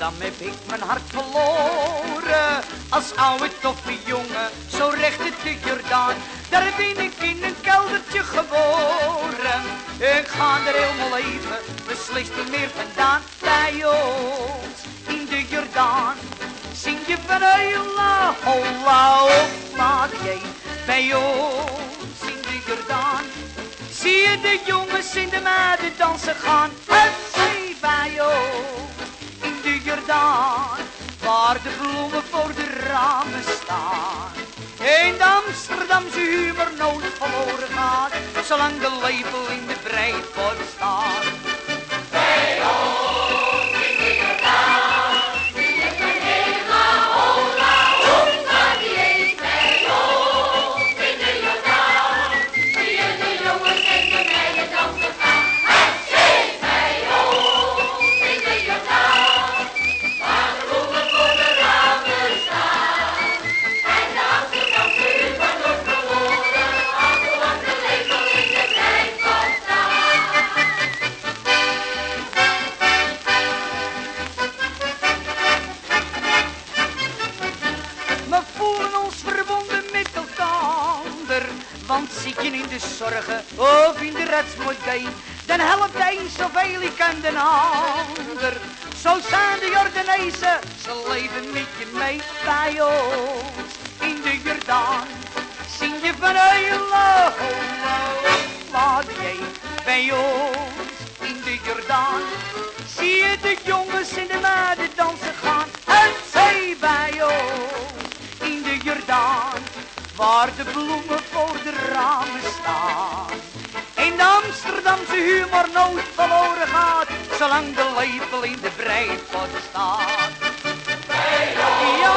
Amsterdam heb ik mijn hart verloren. Als oude toffe jongen, zo recht de Jordaan. Daar ben ik in een keldertje geboren. Ik ga er heel mijn leven beslist niet meer vandaan. Bij ons in de Jordaan zing je van hola, hola, hola, jee. Bij ons in de Jordaan zie je de jongens in de meiden dansen gaan. En zij bij ons in de Jordaan, waar de bloemen voor de ramen staan. En de Amsterdamse humor nooit verloren gaat, zolang de lepel in de breipot staat. Bij ons in de Jordaan, zie je van hola, hola, hola, jee. Bij ons in de Jordaan, zie je de jongens en de meiden dansen gaan. En zij bij ons in de Jordaan, waar de bloemen voor de ramen staan. En de Amsterdamse humor nooit verloren gaat, zolang de lepel in de breipot staat. We voelen ons verbonden met elkaar, want zit je in de zorgen of in de redsmodee, dan helpt de een zoveel ik aan de ander. Zo zijn de Jordanezen, ze leven met je mee. Bij ons in de Jordaan zing je van hola, hola, hola, jee. Bij ons in de Jordaan zie je de jongens in de meiden dansen gaan. En zij bij ons in de Jordaan, waar de bloemen voor de ramen staan. En de Amsterdamse humor nooit verloren gaat, zolang de lepel in de breipot staat. Ja,